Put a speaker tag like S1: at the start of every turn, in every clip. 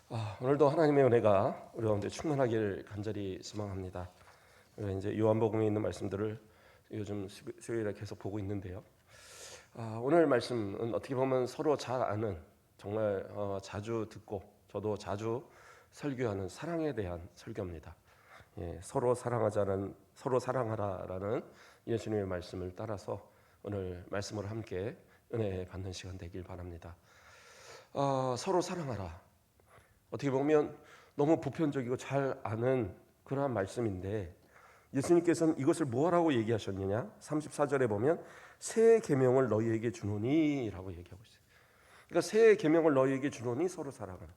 S1: 오늘도 하나님의 은혜가 우리 가운데 충만하길 간절히 소망합니다. 우리가 이제 요한복음에 있는 말씀들을 요즘 수요일에 계속 보고 있는데요. 오늘 말씀은 어떻게 보면 서로 잘 아는, 정말 자주 듣고 저도 자주 설교하는 사랑에 대한 설교입니다. 서로 사랑하자는, 서로 사랑하라라는 예수님의 말씀을 따라서 오늘 말씀을 함께 은혜 받는 시간 되길 바랍니다. 서로 사랑하라. 어떻게 보면 너무 보편적이고 잘 아는 그러한 말씀인데, 예수님께서는 이것을 뭐라고 얘기하셨느냐? 34절에 보면 새 계명을 너희에게 주노니 라고 얘기하고 있어요. 그러니까 새 계명을 너희에게 주노니 서로 사랑하라.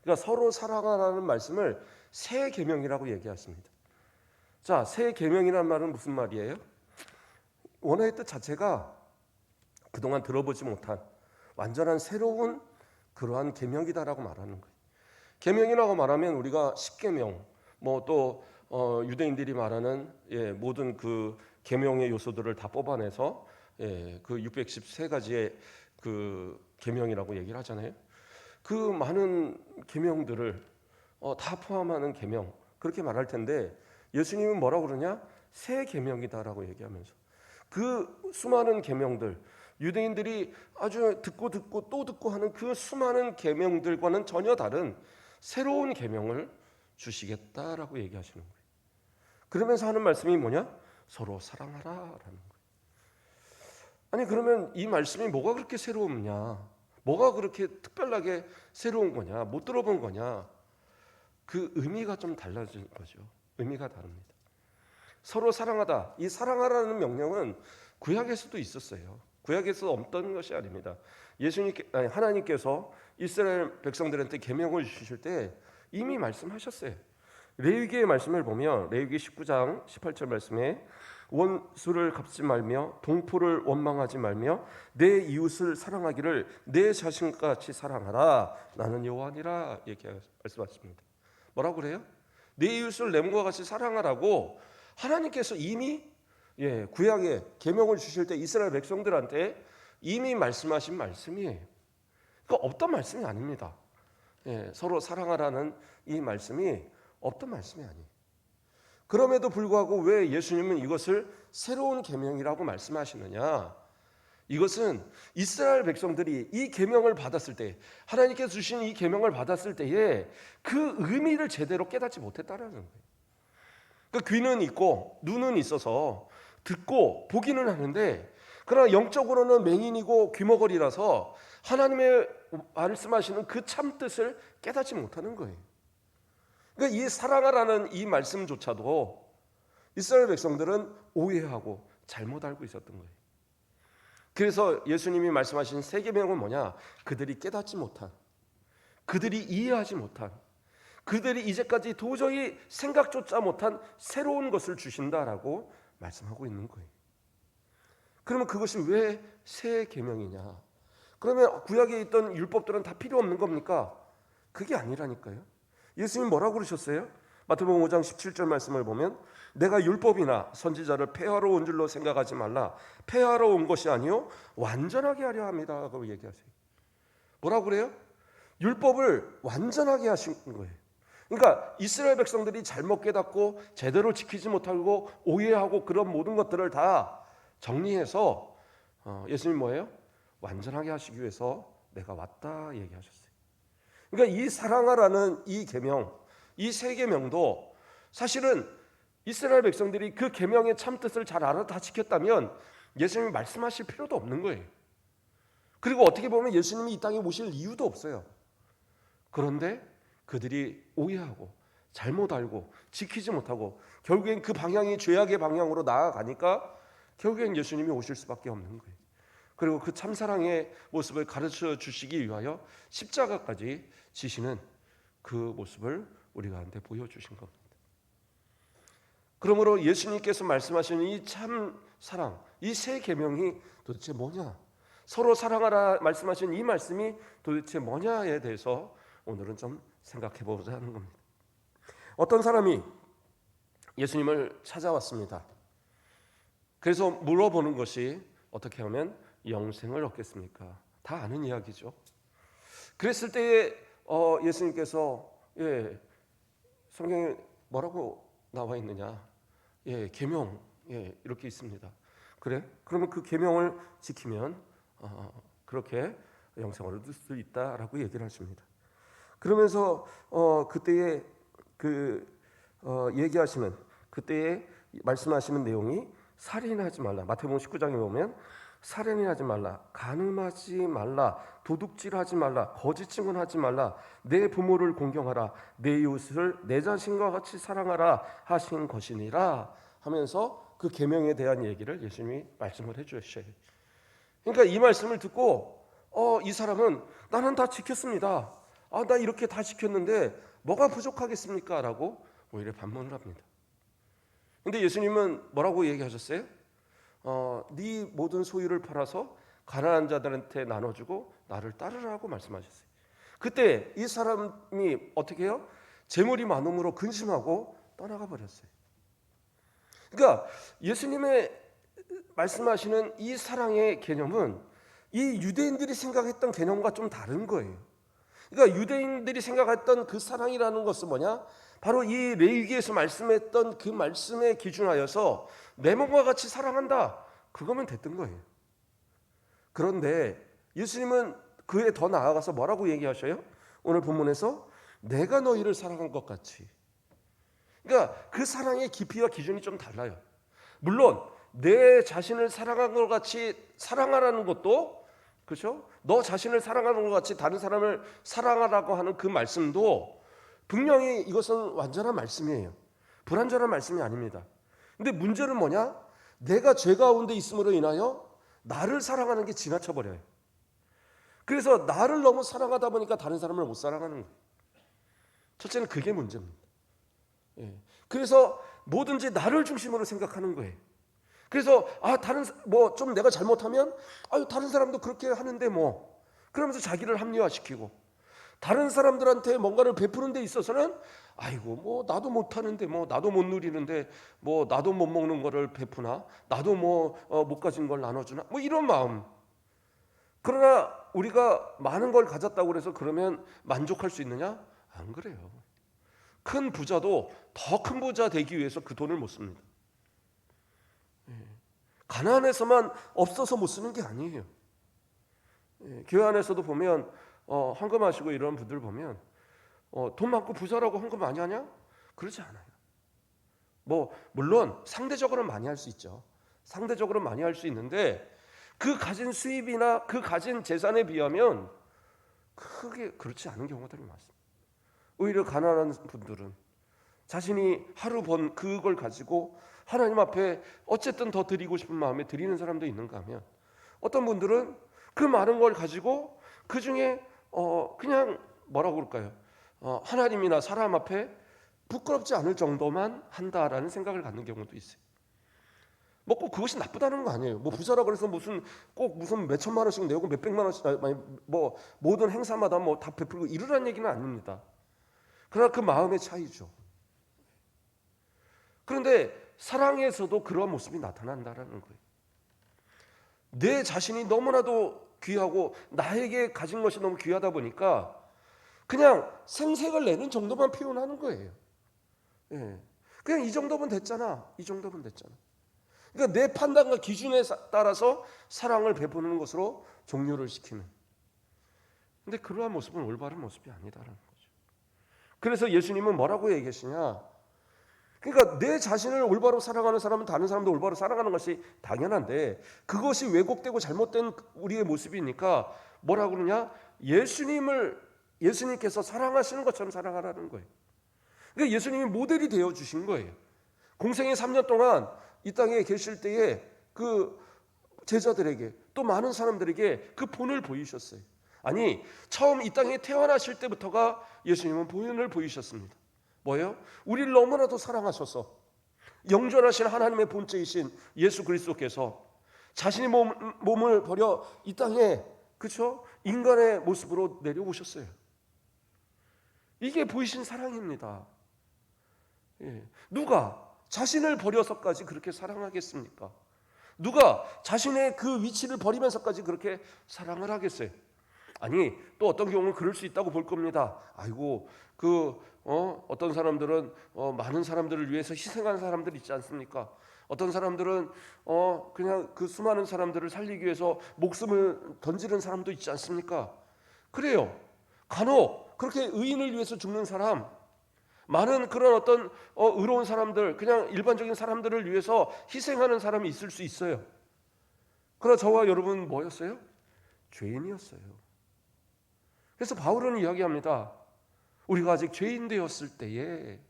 S1: 그러니까 서로 사랑하라는 말씀을 새 계명이라고 얘기했습니다. 자, 새 계명이라는 말은 무슨 말이에요? 원어의 뜻 자체가 그동안 들어보지 못한 완전한 새로운 그러한 계명이다라고 말하는 거예요. 계명이라고 말하면 우리가 십계명, 또 유대인들이 말하는 모든 그 계명의 요소들을 다 뽑아내서 그 613가지의 그 계명이라고 얘기를 하잖아요. 그 많은 계명들을 다 포함하는 계명, 그렇게 말할 텐데 예수님은 뭐라고 그러냐? 새 계명이다라고 얘기하면서 그 수많은 계명들, 유대인들이 아주 듣고 또 듣고 하는 그 수많은 계명들과는 전혀 다른 새로운 계명을 주시겠다라고 얘기하시는 거예요. 그러면서 하는 말씀이 뭐냐? 서로 사랑하라라는 거예요. 아니, 그러면 이 말씀이 뭐가 그렇게 새로우냐? 뭐가 그렇게 특별하게 새로운 거냐? 못 들어본 거냐? 그 의미가 좀 달라진 거죠. 의미가 다릅니다. 서로 사랑하다. 이 사랑하라는 명령은 구약에서도 있었어요. 구약에서 없던 것이 아닙니다. 하나님께서 이스라엘 백성들한테 계명을 주실 때 이미 말씀하셨어요. 레위기의 말씀을 보면 레위기 19장 18절 말씀에 원수를 갚지 말며 동포를 원망하지 말며 내 이웃을 사랑하기를 내 자신같이 사랑하라. 나는 여호와니라 말씀하십니다. 뭐라고 그래요? 내 이웃을 내 몸과 같이 사랑하라고 하나님께서 이미 구약에 계명을 주실 때 이스라엘 백성들한테 이미 말씀하신 말씀이에요. 그러니까 없던 말씀이 아닙니다. 서로 사랑하라는 이 말씀이 없던 말씀이 아니에요. 그럼에도 불구하고 왜 예수님은 이것을 새로운 계명이라고 말씀하시느냐? 이것은 이스라엘 백성들이 이 계명을 받았을 때, 하나님께서 주신 이 계명을 받았을 때에 그 의미를 제대로 깨닫지 못했다라는 거예요. 그러니까 귀는 있고 눈은 있어서 듣고 보기는 하는데, 그러나 영적으로는 맹인이고 귀머거리라서 하나님의 말씀하시는 그 참뜻을 깨닫지 못하는 거예요. 그러니까 이 사랑하라는 이 말씀조차도 이스라엘 백성들은 오해하고 잘못 알고 있었던 거예요. 그래서 예수님이 말씀하신 새 계명은 뭐냐? 그들이 깨닫지 못한, 그들이 이해하지 못한, 그들이 이제까지 도저히 생각조차 못한 새로운 것을 주신다라고 말씀하고 있는 거예요. 그러면 그것이 왜 새 계명이냐? 그러면 구약에 있던 율법들은 다 필요 없는 겁니까? 그게 아니라니까요. 예수님 뭐라고 그러셨어요? 마태복음 5장 17절 말씀을 보면 내가 율법이나 선지자를 폐하러 온 줄로 생각하지 말라. 폐하러 온 것이 아니요 완전하게 하려 합니다. 라고 얘기하세요. 뭐라고 그래요? 율법을 완전하게 하신 거예요. 그러니까 이스라엘 백성들이 잘못 깨닫고 제대로 지키지 못하고 오해하고 그런 모든 것들을 다 정리해서 예수님 뭐예요? 완전하게 하시기 위해서 내가 왔다 얘기하셨어요. 그러니까 이 사랑하라는 이 계명, 이 세 계명도 사실은 이스라엘 백성들이 그 계명의 참뜻을 잘 알아 다 지켰다면 예수님이 말씀하실 필요도 없는 거예요. 그리고 어떻게 보면 예수님이 이 땅에 오실 이유도 없어요. 그런데 그들이 오해하고 잘못 알고 지키지 못하고 결국엔 그 방향이 죄악의 방향으로 나아가니까 결국엔 예수님이 오실 수밖에 없는 거예요. 그리고 그 참사랑의 모습을 가르쳐 주시기 위하여 십자가까지 지시는 그 모습을 우리 가운데 보여주신 겁니다. 그러므로 예수님께서 말씀하시는 이 참사랑, 이 새 계명이 도대체 뭐냐? 서로 사랑하라 말씀하신 이 말씀이 도대체 뭐냐에 대해서 오늘은 좀 생각해 보자 하는 겁니다. 어떤 사람이 예수님을 찾아왔습니다. 그래서 물어보는 것이 어떻게 하면 영생을 얻겠습니까? 다 아는 이야기죠. 그랬을 때에 예수님께서 성경에 뭐라고 나와 있느냐? 계명 이렇게 있습니다. 그래? 그러면 그 계명을 지키면 그렇게 영생을 얻을 수 있다라고 얘기를 하십니다. 그러면서 그때에 얘기하시는 그때에 말씀하시는 내용이 살인하지 말라. 마태복음 19장에 보면 살인하지 말라, 간음하지 말라, 도둑질하지 말라, 거짓 증언하지 말라, 내 부모를 공경하라, 내 이웃을 내 자신과 같이 사랑하라 하신 것이니라 하면서 그 계명에 대한 얘기를 예수님이 말씀을 해주셔요. 그러니까 이 말씀을 듣고 이 사람은 나는 다 지켰습니다. 나 이렇게 다 지켰는데 뭐가 부족하겠습니까? 라고 오히려 반문을 합니다. 근데 예수님은 뭐라고 얘기하셨어요? 네 모든 소유를 팔아서 가난한 자들한테 나눠주고 나를 따르라고 말씀하셨어요. 그때 이 사람이 어떻게 해요? 재물이 많음으로 근심하고 떠나가 버렸어요. 그러니까 예수님의 말씀하시는 이 사랑의 개념은 이 유대인들이 생각했던 개념과 좀 다른 거예요. 그러니까 유대인들이 생각했던 그 사랑이라는 것은 뭐냐? 바로 이 레위기에서 말씀했던 그 말씀에 기준하여서 내 몸과 같이 사랑한다. 그거면 됐던 거예요. 그런데 예수님은 그에 더 나아가서 뭐라고 얘기하셔요? 오늘 본문에서 내가 너희를 사랑한 것 같이. 그러니까 그 사랑의 깊이와 기준이 좀 달라요. 물론 내 자신을 사랑한 것 같이 사랑하라는 것도, 그렇죠? 너 자신을 사랑하는 것 같이 다른 사람을 사랑하라고 하는 그 말씀도 분명히 이것은 완전한 말씀이에요. 불완전한 말씀이 아닙니다. 근데 문제는 뭐냐? 내가 죄 가운데 있음으로 인하여 나를 사랑하는 게 지나쳐 버려요. 그래서 나를 너무 사랑하다 보니까 다른 사람을 못 사랑하는 거예요. 첫째는 그게 문제입니다. 그래서 뭐든지 나를 중심으로 생각하는 거예요. 그래서 다른 뭐 좀 내가 잘못하면 다른 사람도 그렇게 하는데 뭐 그러면서 자기를 합리화시키고, 다른 사람들한테 뭔가를 베푸는 데 있어서는 뭐 나도 못하는데 뭐 나도 못 누리는데 뭐 나도 못 먹는 거를 베푸나, 나도 못 가진 걸 나눠주나, 뭐 이런 마음. 그러나 우리가 많은 걸 가졌다고 해서 그러면 만족할 수 있느냐? 안 그래요. 큰 부자도 더 큰 부자 되기 위해서 그 돈을 못 씁니다. 가난해서만 없어서 못 쓰는 게 아니에요. 교회 안에서도 보면 헌금하시고 이런 분들 보면 돈 많고 부자라고 헌금 많이 하냐? 그러지 않아요. 뭐 물론 상대적으로 많이 할 수 있죠. 상대적으로 많이 할 수 있는데 그 가진 수입이나 그 가진 재산에 비하면 크게 그렇지 않은 경우들이 많습니다. 오히려 가난한 분들은 자신이 하루 번 그걸 가지고 하나님 앞에 어쨌든 더 드리고 싶은 마음에 드리는 사람도 있는가 하면, 어떤 분들은 그 많은 걸 가지고 그 중에 그냥 뭐라고 그럴까요? 하나님이나 사람 앞에 부끄럽지 않을 정도만 한다라는 생각을 갖는 경우도 있어요. 뭐 꼭 그것이 나쁘다는 거 아니에요. 뭐 부자라고 해서 무슨 몇 천만 원씩 내고 몇 백만 원씩 뭐 모든 행사마다 뭐 다 베풀고 이러라는 얘기는 아닙니다. 그러나 그 마음의 차이죠. 그런데 사랑에서도 그러한 모습이 나타난다라는 거예요. 내 자신이 너무나도 귀하고 나에게 가진 것이 너무 귀하다 보니까 그냥 생색을 내는 정도만 표현하는 거예요. 그냥 이 정도면 됐잖아. 이 정도면 됐잖아. 그러니까 내 판단과 기준에 따라서 사랑을 베푸는 것으로 종료를 시키는. 근데 그러한 모습은 올바른 모습이 아니다라는 거죠. 그래서 예수님은 뭐라고 얘기하시냐? 그러니까 내 자신을 올바로 사랑하는 사람은 다른 사람도 올바로 사랑하는 것이 당연한데, 그것이 왜곡되고 잘못된 우리의 모습이니까 뭐라고 그러냐? 예수님께서 사랑하시는 것처럼 사랑하라는 거예요. 그러니까 예수님이 모델이 되어 주신 거예요. 공생의 3년 동안 이 땅에 계실 때에 그 제자들에게 또 많은 사람들에게 그 본을 보이셨어요. 아니, 처음 이 땅에 태어나실 때부터가 예수님은 본을 보이셨습니다. 뭐예요? 우리를 너무나도 사랑하셔서 영존하신 하나님의 본체이신 예수 그리스도께서 자신의 몸을 버려 이 땅에, 그렇죠? 인간의 모습으로 내려오셨어요. 이게 보이신 사랑입니다. 누가 자신을 버려서까지 그렇게 사랑하겠습니까? 누가 자신의 그 위치를 버리면서까지 그렇게 사랑을 하겠어요? 아니, 또 어떤 경우는 그럴 수 있다고 볼 겁니다. 아이고, 어떤 사람들은 많은 사람들을 위해서 희생하는 사람들 있지 않습니까? 어떤 사람들은 그냥 그 수많은 사람들을 살리기 위해서 목숨을 던지는 사람도 있지 않습니까? 그래요. 간혹 그렇게 의인을 위해서 죽는 사람, 많은 그런 어떤 의로운 사람들, 그냥 일반적인 사람들을 위해서 희생하는 사람이 있을 수 있어요. 그러나 저와 여러분 뭐였어요? 죄인이었어요. 그래서 바울은 이야기합니다. 우리가 아직 죄인 되었을 때에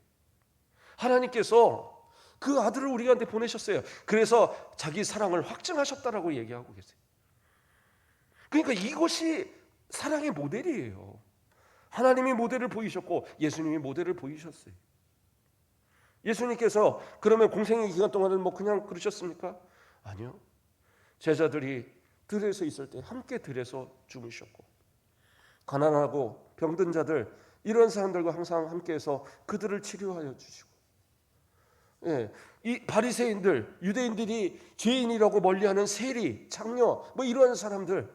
S1: 하나님께서 그 아들을 우리한테 보내셨어요. 그래서 자기 사랑을 확증하셨다라고 얘기하고 계세요. 그러니까 이것이 사랑의 모델이에요. 하나님이 모델을 보이셨고 예수님이 모델을 보이셨어요. 예수님께서 그러면 공생의 기간 동안은 뭐 그냥 그러셨습니까? 아니요. 제자들이 들에서 있을 때 함께 들에서 주무셨고, 가난하고 병든 자들, 이런 사람들과 항상 함께해서 그들을 치료하여 주시고, 이 바리새인들, 유대인들이 죄인이라고 멀리하는 세리, 장녀, 뭐 이런 사람들,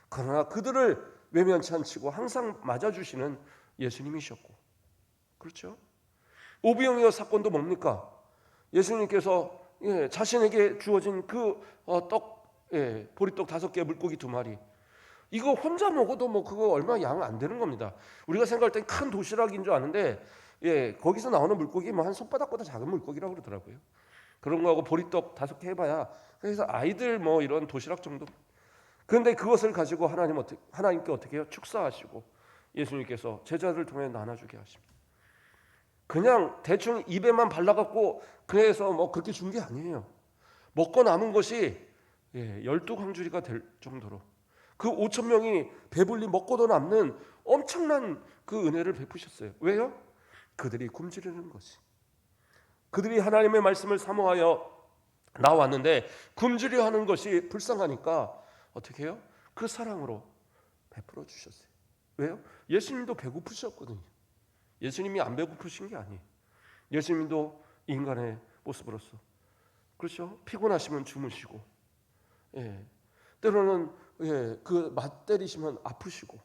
S1: 그러나 그들을 외면치 않으시고 항상 맞아주시는 예수님이셨고, 그렇죠? 오병이어 사건도 뭡니까? 예수님께서 자신에게 주어진 그 보리떡 5개, 물고기 2마리, 이거 혼자 먹어도 뭐 그거 얼마 양 안 되는 겁니다. 우리가 생각할 땐 큰 도시락인 줄 아는데, 거기서 나오는 물고기 뭐 한 손바닥보다 작은 물고기라고 그러더라고요. 그런 거하고 보리떡 5개 해봐야, 그래서 아이들 뭐 이런 도시락 정도. 그런데 그것을 가지고 하나님께 어떻게 해요? 축사하시고 예수님께서 제자들 통해 나눠주게 하십니다. 그냥 대충 입에만 발라갖고 그래서 뭐 그렇게 준 게 아니에요. 먹고 남은 것이 12광주리가 될 정도로 그 5,000명이 배불리 먹고도 남는 엄청난 그 은혜를 베푸셨어요. 왜요? 그들이 굶주리는 것이, 그들이 하나님의 말씀을 사모하여 나왔는데 굶주려 하는 것이 불쌍하니까 어떻게 해요? 그 사랑으로 베풀어 주셨어요. 왜요? 예수님도 배고프셨거든요. 예수님이 안 배고프신 게 아니에요. 예수님도 인간의 모습으로서, 그렇죠? 피곤하시면 주무시고, 때로는 그 맞때리시면 아프시고,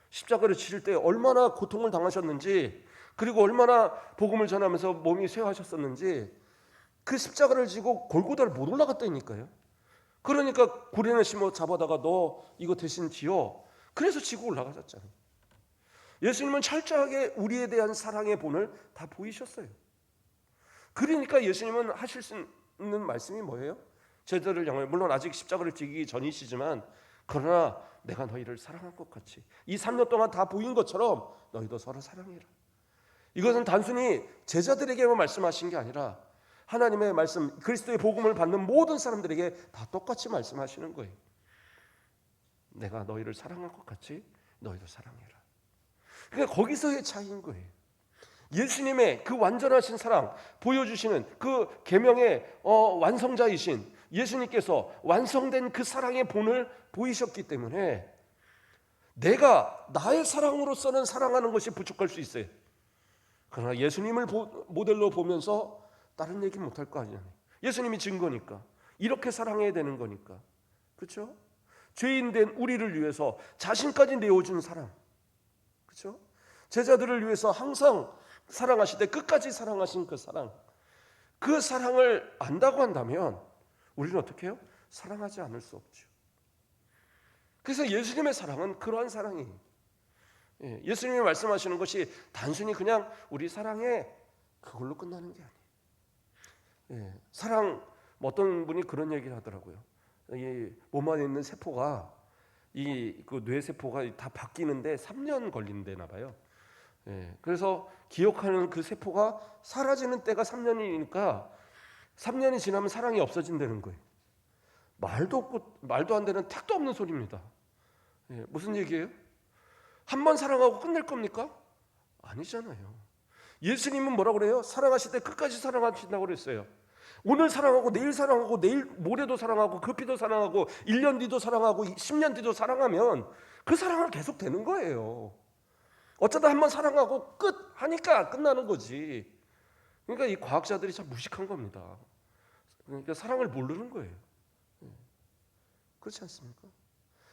S1: 십자가를 치실 때 얼마나 고통을 당하셨는지, 그리고 얼마나 복음을 전하면서 몸이 쇠하셨었는지, 그 십자가를 지고 골고다를 못 올라갔다니까요. 그러니까 구레네 심어 잡아다가 너 이거 대신 지어, 그래서 지고 올라가셨잖아요. 예수님은 철저하게 우리에 대한 사랑의 본을 다 보이셨어요. 그러니까 예수님은 하실 수 있는 말씀이 뭐예요? 제자들을 향해, 물론 아직 십자가를 지기 전이시지만, 그러나 내가 너희를 사랑한 것 같이 이 3년 동안 다 보인 것처럼 너희도 서로 사랑해라. 이것은 단순히 제자들에게만 말씀하신 게 아니라 하나님의 말씀, 그리스도의 복음을 받는 모든 사람들에게 다 똑같이 말씀하시는 거예요. 내가 너희를 사랑한 것 같이 너희도 사랑해라. 그러니까 거기서의 차이인 거예요. 예수님의 그 완전하신 사랑 보여주시는 그 계명의 완성자이신 예수님께서 완성된 그 사랑의 본을 보이셨기 때문에 내가 나의 사랑으로서는 사랑하는 것이 부족할 수 있어요. 그러나 예수님을 모델로 보면서 다른 얘기 못할 거 아니에요. 예수님이 증거니까, 이렇게 사랑해야 되는 거니까, 그렇죠? 죄인된 우리를 위해서 자신까지 내어준 사랑, 그렇죠? 제자들을 위해서 항상 사랑하실 때 끝까지 사랑하신 그 사랑, 그 사랑을 안다고 한다면 우리는 어떻게 해요? 사랑하지 않을 수 없죠. 그래서 예수님의 사랑은 그러한 사랑이에요. 예수님이 말씀하시는 것이 단순히 그냥 우리 사랑해, 그걸로 끝나는 게 아니에요. 사랑, 어떤 분이 그런 얘기를 하더라고요. 이 몸 안에 있는 세포가, 그 뇌세포가 다 바뀌는데 3년 걸린다나 봐요. 그래서 기억하는 그 세포가 사라지는 때가 3년이니까 3년이 지나면 사랑이 없어진다는 거예요. 말도 안 되는 택도 없는 소리입니다. 무슨 얘기예요? 한 번 사랑하고 끝낼 겁니까? 아니잖아요. 예수님은 뭐라고 그래요? 사랑하실 때 끝까지 사랑하신다고 그랬어요. 오늘 사랑하고 내일 사랑하고 내일 모레도 사랑하고 급히도 사랑하고 1년 뒤도 사랑하고 10년 뒤도 사랑하면 그 사랑은 계속 되는 거예요. 어쩌다 한 번 사랑하고 끝 하니까 끝나는 거지. 그러니까 이 과학자들이 참 무식한 겁니다. 그러니까 사랑을 모르는 거예요. 그렇지 않습니까?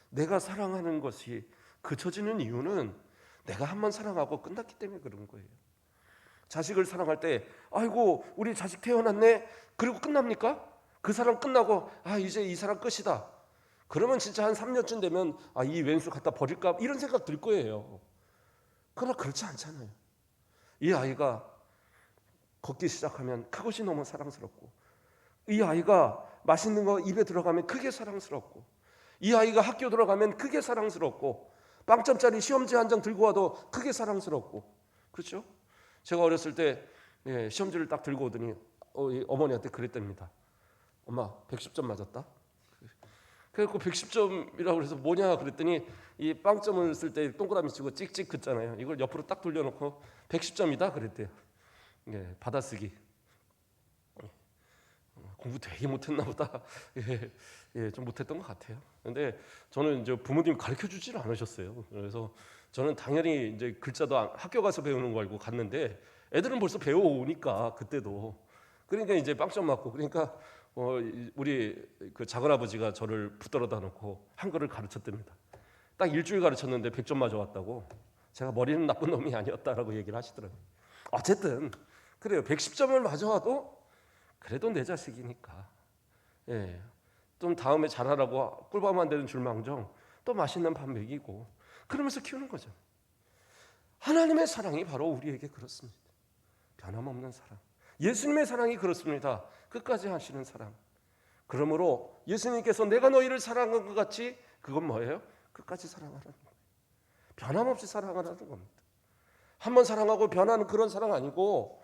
S1: 내가 사랑하는 것이 그쳐지는 이유는 내가 한 번 사랑하고 끝났기 때문에 그런 거예요. 자식을 사랑할 때 아이고 우리 자식 태어났네 그리고 끝납니까? 그 사람 끝나고 이제 이 사람 끝이다. 그러면 진짜 한 3년쯤 되면 이 왼수 갖다 버릴까 이런 생각 들 거예요. 그러나 그렇지 않잖아요. 이 아이가 걷기 시작하면 그것이 너무 사랑스럽고, 이 아이가 맛있는 거 입에 들어가면 그게 사랑스럽고, 이 아이가 학교 들어가면 그게 사랑스럽고, 빵점짜리 시험지 한 장 들고 와도 그게 사랑스럽고. 그렇죠? 제가 어렸을 때 시험지를 딱 들고 오더니 어머니한테 그랬답니다. 엄마 110점 맞았다. 그래서 110점이라고 해서 뭐냐 그랬더니 이 빵점을 쓸 때 동그라미 치고 찍찍 긋잖아요. 이걸 옆으로 딱 돌려놓고 110점이다 그랬대요. 받아쓰기. 공부 되게 못했나 보다. 좀 못했던 것 같아요. 근데 저는 이제 부모님이 가르쳐 주질 않으셨어요. 그래서 저는 당연히 이제 글자도 학교 가서 배우는 거 알고 갔는데 애들은 벌써 배워오니까 그때도. 그러니까 이제 빵점 맞고, 그러니까 우리 그 작은아버지가 저를 붙들어다 놓고 한글을 가르쳤답니다. 딱 일주일 가르쳤는데 100점 맞아왔다고. 제가 머리는 나쁜 놈이 아니었다라고 얘기를 하시더라고요. 어쨌든 그래요. 110점을 맞아와도 그래도 내 자식이니까 좀 다음에 잘하라고 꿀밤 안 되는 줄망정 또 맛있는 밥 먹이고 그러면서 키우는 거죠. 하나님의 사랑이 바로 우리에게 그렇습니다. 변함없는 사랑. 예수님의 사랑이 그렇습니다. 끝까지 하시는 사랑. 그러므로 예수님께서 내가 너희를 사랑한 것 같이, 그건 뭐예요? 끝까지 사랑하라는 거예요. 변함없이 사랑하라는 겁니다. 한번 사랑하고 변하는 그런 사랑 아니고,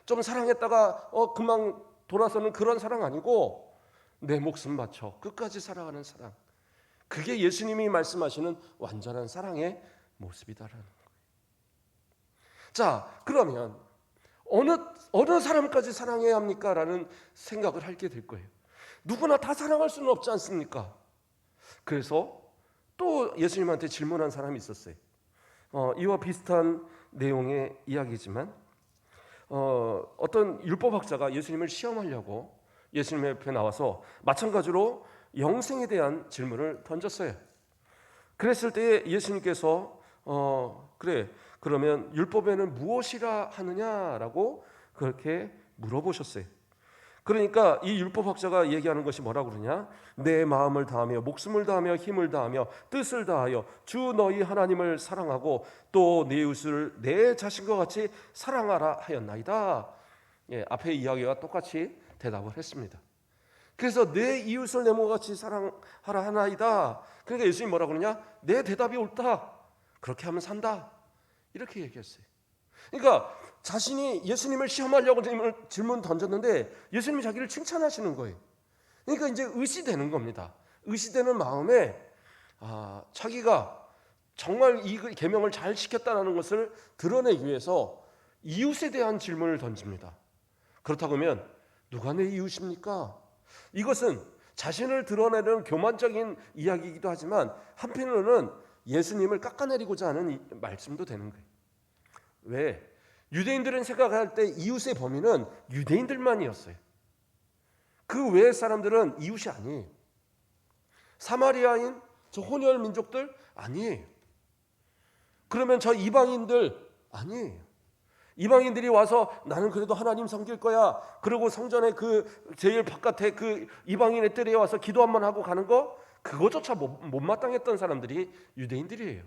S1: 좀 사랑했다가 금방 돌아서는 그런 사랑 아니고, 내 목숨 바쳐 끝까지 사랑하는 사랑. 그게 예수님이 말씀하시는 완전한 사랑의 모습이다라는 거예요. 자, 그러면 어느 사람까지 사랑해야 합니까? 라는 생각을 하게 될 거예요. 누구나 다 사랑할 수는 없지 않습니까? 그래서 또 예수님한테 질문한 사람이 있었어요. 이와 비슷한 내용의 이야기지만 어떤 율법학자가 예수님을 시험하려고 예수님 옆에 나와서 마찬가지로 영생에 대한 질문을 던졌어요. 그랬을 때 예수님께서 그래 그러면 율법에는 무엇이라 하느냐라고 그렇게 물어보셨어요. 그러니까 이 율법학자가 얘기하는 것이 뭐라고 그러냐? 내 마음을 다하며 목숨을 다하며 힘을 다하며 뜻을 다하여 주 너희 하나님을 사랑하고 또 내 이웃을 내 자신과 같이 사랑하라 하였나이다. 앞의 이야기와 똑같이 대답을 했습니다. 그래서 내 이웃을 내 몸과 같이 사랑하라 하나이다. 그러니까 예수님이 뭐라고 그러냐? 내 대답이 옳다. 그렇게 하면 산다. 이렇게 얘기했어요. 그러니까 자신이 예수님을 시험하려고 질문 던졌는데 예수님이 자기를 칭찬하시는 거예요. 그러니까 이제 의시되는 겁니다. 의시되는 마음에 자기가 정말 이 계명을 잘 지켰다는 것을 드러내기 위해서 이웃에 대한 질문을 던집니다. 그렇다고 하면 누가 내 이웃입니까? 이것은 자신을 드러내는 교만적인 이야기이기도 하지만 한편으로는 예수님을 깎아내리고자 하는 말씀도 되는 거예요. 왜? 유대인들은 생각할 때 이웃의 범위는 유대인들만이었어요. 그 외의 사람들은 이웃이 아니에요. 사마리아인 저 혼혈 민족들 아니에요. 그러면 저 이방인들 아니에요. 이방인들이 와서 나는 그래도 하나님 섬길 거야. 그리고 성전에 그 제일 바깥에 그 이방인의 뜰에 와서 기도 한번 하고 가는 거 그거조차 못마땅했던 사람들이 유대인들이에요.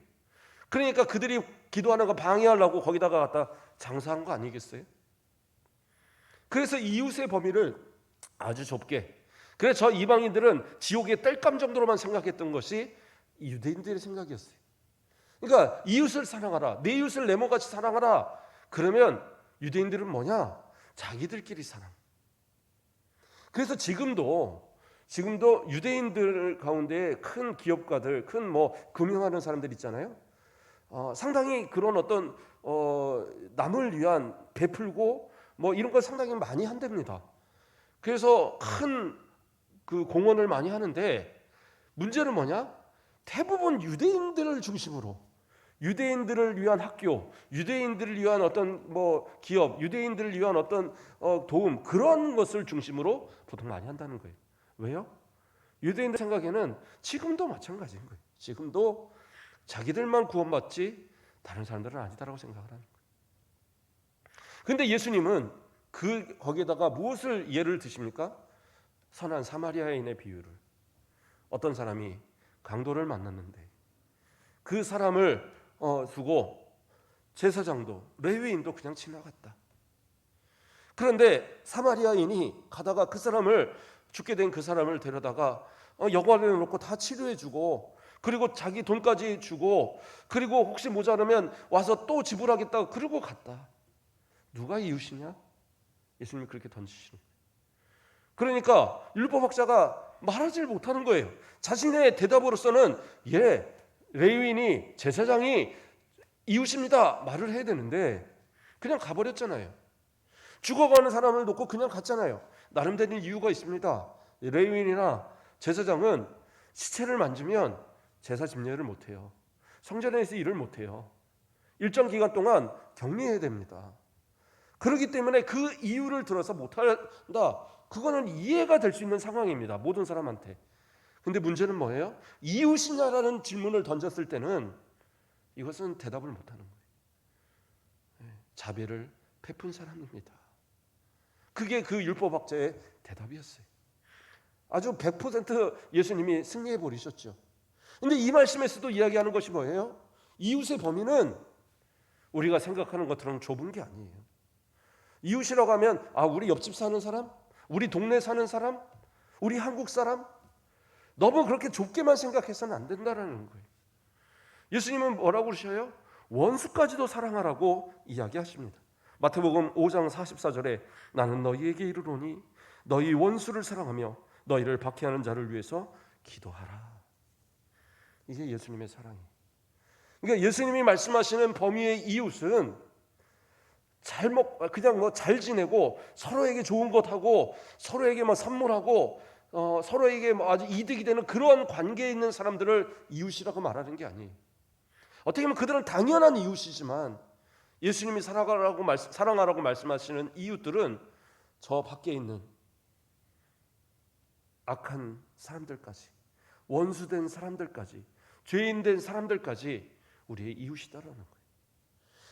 S1: 그러니까 그들이 기도하는 거 방해하려고 거기다가 갖다 장사한 거 아니겠어요? 그래서 이웃의 범위를 아주 좁게, 그래서 저 이방인들은 지옥의 땔감 정도로만 생각했던 것이 유대인들의 생각이었어요. 그러니까 이웃을 사랑하라, 내 이웃을 내 몸같이 사랑하라. 그러면 유대인들은 뭐냐? 자기들끼리 사랑. 그래서 지금도 유대인들 가운데 큰 기업가들, 큰 금융하는 사람들 있잖아요. 상당히 그런 어떤 남을 위한 베풀고 이런 걸 상당히 많이 한답니다. 그래서 큰 그 공헌을 많이 하는데 문제는 뭐냐? 대부분 유대인들을 중심으로, 유대인들을 위한 학교, 유대인들을 위한 어떤 기업, 유대인들을 위한 어떤 도움, 그런 것을 중심으로 보통 많이 한다는 거예요. 왜요? 유대인들 생각에는 지금도 마찬가지인 거예요. 지금도 자기들만 구원받지 다른 사람들은 아니다라고 생각을 하는 거예요. 근데 예수님은 거기에다가 무엇을 예를 드십니까? 선한 사마리아인의 비유를. 어떤 사람이 강도를 만났는데 그 사람을 두고 제사장도 레위인도 그냥 지나갔다. 그런데 사마리아인이 가다가 그 사람을, 죽게 된 그 사람을 데려다가 여관에 놓고 다 치료해주고, 그리고 자기 돈까지 주고, 그리고 혹시 모자라면 와서 또 지불하겠다고 그러고 갔다. 누가 이웃이냐? 예수님이 그렇게 던지시는 거예요. 그러니까 율법학자가 말하지 못하는 거예요. 자신의 대답으로서는 레위인이, 제사장이 이웃입니다 말을 해야 되는데 그냥 가버렸잖아요. 죽어가는 사람을 놓고 그냥 갔잖아요. 나름대로 이유가 있습니다. 레위인이나 제사장은 시체를 만지면 제사 집례를 못해요. 성전에서 일을 못해요. 일정 기간 동안 격리해야 됩니다. 그렇기 때문에 그 이유를 들어서 못한다, 그거는 이해가 될 수 있는 상황입니다, 모든 사람한테. 근데 문제는 뭐예요? 이웃이냐라는 질문을 던졌을 때는 이것은 대답을 못하는 거예요. 자비를 베푼 사람입니다. 그게 그 율법학자의 대답이었어요. 아주 100% 예수님이 승리해 버리셨죠. 근데 이 말씀에서도 이야기하는 것이 뭐예요? 이웃의 범위는 우리가 생각하는 것처럼 좁은 게 아니에요. 이웃이라고 하면 우리 옆집 사는 사람, 우리 동네 사는 사람, 우리 한국 사람, 너무 그렇게 좁게만 생각해서는 안 된다라는 거예요. 예수님은 뭐라고 그러셔요? 원수까지도 사랑하라고 이야기하십니다. 마태복음 5장 44절에 나는 너희에게 이르노니 너희 원수를 사랑하며 너희를 박해하는 자를 위해서 기도하라. 이게 예수님의 사랑이에요. 그러니까 예수님이 말씀하시는 범위의 이웃은 그냥 잘 지내고 서로에게 좋은 것 하고 서로에게 선물하고 서로에게 아주 이득이 되는 그런 관계에 있는 사람들을 이웃이라고 말하는 게 아니에요. 어떻게 보면 그들은 당연한 이웃이지만 예수님이 사랑하라고 말씀하시는 이웃들은 저 밖에 있는 악한 사람들까지, 원수된 사람들까지, 죄인된 사람들까지 우리의 이웃이다라는 거예요.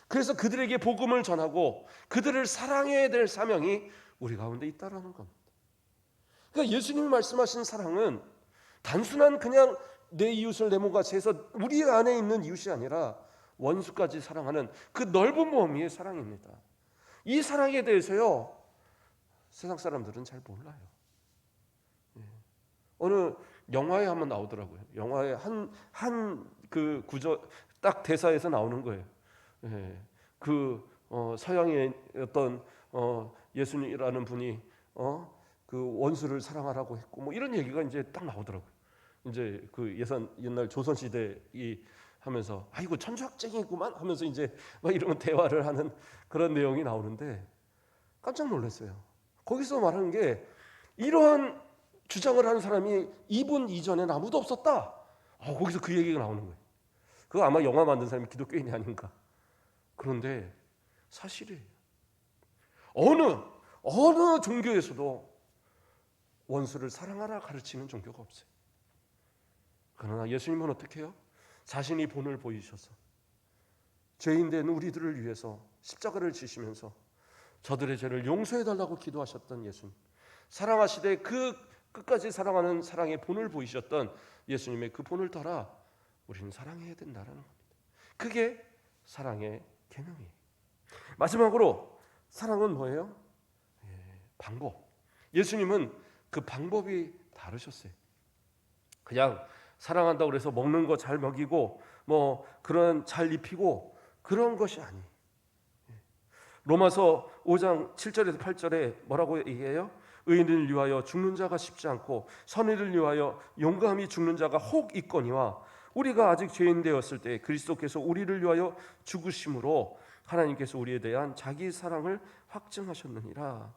S1: 그래서 그들에게 복음을 전하고 그들을 사랑해야 될 사명이 우리 가운데 있다라는 겁니다. 그러니까 예수님이 말씀하신 사랑은 단순한 그냥 내 이웃을 내 몸같이 해서 우리 안에 있는 이웃이 아니라 원수까지 사랑하는 그 넓은 범위의 사랑입니다. 이 사랑에 대해서요, 세상 사람들은 잘 몰라요. 어느 영화에 한번 나오더라고요. 영화에 한 그 구절 딱 대사에서 나오는 거예요. 서양의 어떤 예수님이라는 분이 그 원수를 사랑하라고 했고 이런 얘기가 이제 딱 나오더라고요. 이제 그 옛날 조선 시대 하면서 아이고 천주학쟁이구만 하면서 이제 이런 대화를 하는 그런 내용이 나오는데 깜짝 놀랐어요. 거기서 말하는 게 이러한 주장을 하는 사람이 이분 이전엔 아무도 없었다. 거기서 그 얘기가 나오는 거예요. 그거 아마 영화 만든 사람이 기독교인이 아닌가. 그런데 사실이에요. 어느 종교에서도 원수를 사랑하라 가르치는 종교가 없어요. 그러나 예수님은 어떻게 해요? 자신이 본을 보이셔서 죄인된 우리들을 위해서 십자가를 지시면서 저들의 죄를 용서해달라고 기도하셨던 예수님, 사랑하시되 그 끝까지 사랑하는 사랑의 본을 보이셨던 예수님의 그 본을 따라 우리는 사랑해야 된다는 겁니다. 그게 사랑의 계명이에요. 마지막으로 사랑은 뭐예요? 방법. 예수님은 그 방법이 다르셨어요. 그냥 사랑한다고 그래서 먹는 거 잘 먹이고 그런 잘 입히고 그런 것이 아니에요. 로마서 5장 7절에서 8절에 뭐라고 얘기해요? 의인을 위하여 죽는 자가 쉽지 않고 선의를 위하여 용감히 죽는 자가 혹 있거니와 우리가 아직 죄인 되었을 때 그리스도께서 우리를 위하여 죽으심으로 하나님께서 우리에 대한 자기 사랑을 확증하셨느니라.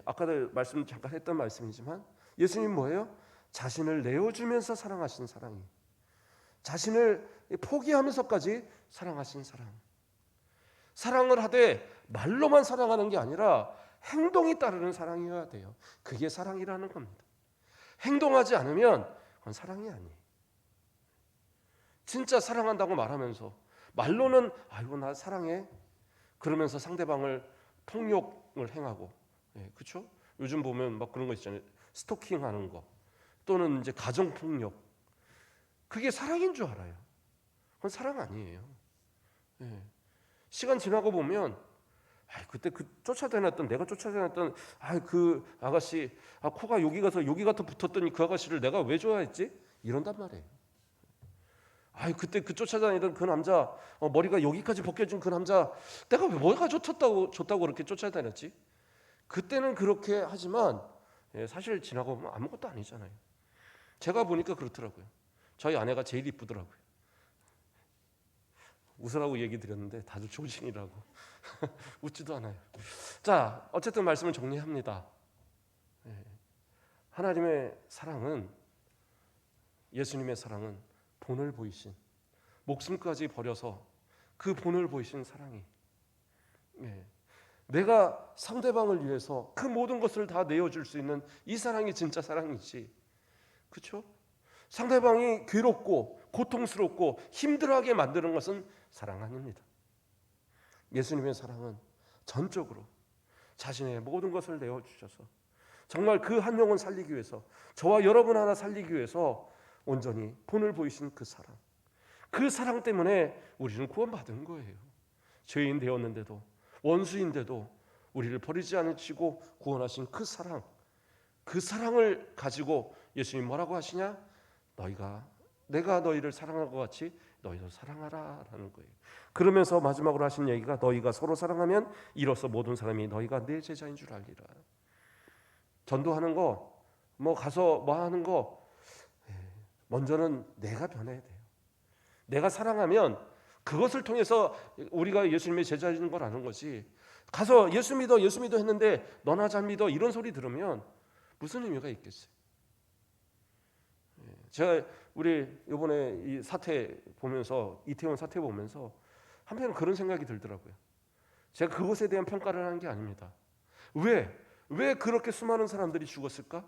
S1: 아까도 말씀 잠깐 했던 말씀이지만 예수님 뭐예요? 자신을 내어주면서 사랑하신 사랑이, 자신을 포기하면서까지 사랑하신 사랑. 사랑을 하되 말로만 사랑하는 게 아니라 행동이 따르는 사랑이어야 돼요. 그게 사랑이라는 겁니다. 행동하지 않으면 그건 사랑이 아니에요. 진짜 사랑한다고 말하면서 말로는 아이고 나 사랑해 그러면서 상대방을 폭력을 행하고, 그렇죠? 요즘 보면 막 그런 거 있잖아요. 스토킹하는 거 또는 이제 가정 폭력. 그게 사랑인 줄 알아요. 그건 사랑 아니에요. 시간 지나고 보면 그때 그 쫓아다녔던 내가 쫓아다녔던 그 아가씨 코가 여기 가서 여기 갖다 붙었더니 그 아가씨를 내가 왜 좋아했지? 이런단 말이에요. 그때 그 쫓아다니던 그 남자 머리가 여기까지 벗겨진 그 남자 내가 왜 뭐가 좋다고 그렇게 쫓아다녔지? 그때는 그렇게 하지만 사실 지나고 보면 아무것도 아니잖아요. 제가 보니까 그렇더라고요. 저희 아내가 제일 이쁘더라고요. 웃으라고 얘기 드렸는데 다들 조신이라고 웃지도 않아요. 자, 어쨌든 말씀을 정리합니다. 하나님의 사랑은, 예수님의 사랑은 본을 보이신, 목숨까지 버려서 그 본을 보이신 사랑이, 내가 상대방을 위해서 그 모든 것을 다 내어줄 수 있는 이 사랑이 진짜 사랑이지, 그렇죠? 상대방이 괴롭고 고통스럽고 힘들어하게 만드는 것은 사랑 아닙니다. 예수님의 사랑은 전적으로 자신의 모든 것을 내어주셔서 정말 그 한 영혼 살리기 위해서, 저와 여러분 하나 살리기 위해서 온전히 본을 보이신 그 사랑, 그 사랑 때문에 우리는 구원받은 거예요. 죄인 되었는데도, 원수인데도 우리를 버리지 않으시고 구원하신 그 사랑, 그 사랑을 가지고 예수님 뭐라고 하시냐? 내가 너희를 사랑한 것 같이 너희도 사랑하라 라는 거예요. 그러면서 마지막으로 하신 얘기가 너희가 서로 사랑하면 이로써 모든 사람이 너희가 내 제자인 줄 알리라. 전도하는 거, 가서 하는 거, 먼저는 내가 변해야 돼요. 내가 사랑하면 그것을 통해서 우리가 예수님의 제자인 걸 아는 거지. 가서 예수 믿어 했는데 너나 잘 믿어 이런 소리 들으면 무슨 의미가 있겠어요? 제가 우리 이번에 이 사태 보면서, 이태원 사태 보면서 한편으로 그런 생각이 들더라고요. 제가 그것에 대한 평가를 하는 게 아닙니다. 왜 그렇게 수많은 사람들이 죽었을까?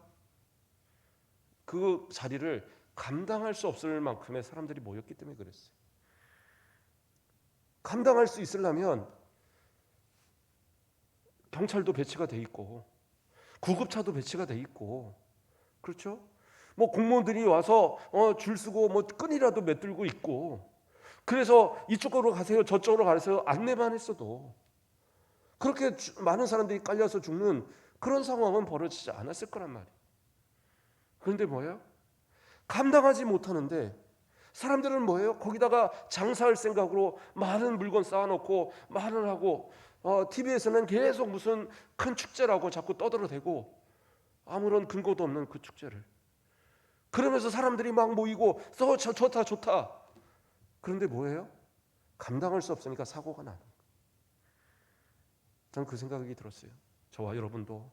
S1: 그 자리를 감당할 수 없을 만큼의 사람들이 모였기 때문에 그랬어요. 감당할 수 있으려면 경찰도 배치가 돼 있고 구급차도 배치가 돼 있고, 그렇죠? 공무원들이 와서 줄 서고 끈이라도 매들고 있고, 그래서 이쪽으로 가세요 저쪽으로 가세요 안내만 했어도 그렇게 많은 사람들이 깔려서 죽는 그런 상황은 벌어지지 않았을 거란 말이에요. 그런데 뭐예요? 감당하지 못하는데 사람들은 뭐예요? 거기다가 장사할 생각으로 많은 물건 쌓아놓고 말을 하고, TV에서는 계속 무슨 큰 축제라고 자꾸 떠들어대고 아무런 근거도 없는 그 축제를, 그러면서 사람들이 막 모이고 좋다. 그런데 뭐예요? 감당할 수 없으니까 사고가 나는 거예요. 저는 그 생각이 들었어요. 저와 여러분도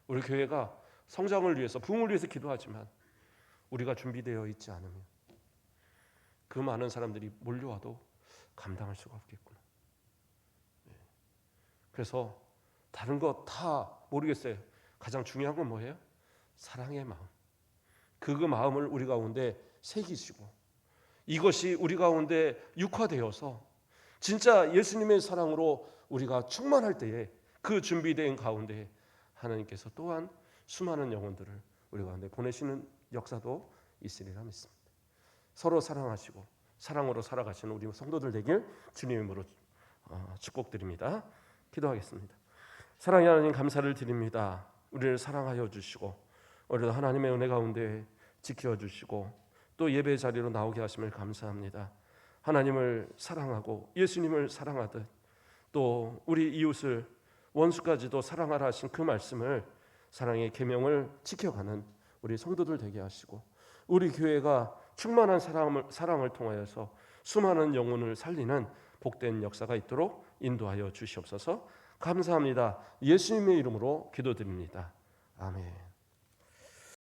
S1: 우리 교회가 성장을 위해서, 부흥을 위해서 기도하지만 우리가 준비되어 있지 않으면 그 많은 사람들이 몰려와도 감당할 수가 없겠구나. 그래서 다른 거 다 모르겠어요. 가장 중요한 건 뭐예요? 사랑의 마음. 그 마음을 우리 가운데 새기시고 이것이 우리 가운데 육화되어서 진짜 예수님의 사랑으로 우리가 충만할 때에 그 준비된 가운데 하나님께서 또한 수많은 영혼들을 우리 가운데 보내시는 역사도 있으리라 믿습니다. 서로 사랑하시고 사랑으로 살아가시는 우리 성도들 되길 주님의 이름으로 축복드립니다. 기도하겠습니다. 사랑의 하나님 감사를 드립니다. 우리를 사랑하여 주시고 오늘도 하나님의 은혜 가운데 지켜주시고 또 예배 자리로 나오게 하심을 감사합니다. 하나님을 사랑하고 예수님을 사랑하듯 또 우리 이웃을 원수까지도 사랑하라 하신 그 말씀을, 사랑의 계명을 지켜가는 우리 성도들 되게 하시고 우리 교회가 충만한 사랑을 통하여서 수많은 영혼을 살리는 복된 역사가 있도록 인도하여 주시옵소서. 감사합니다. 예수님의 이름으로 기도드립니다. 아멘.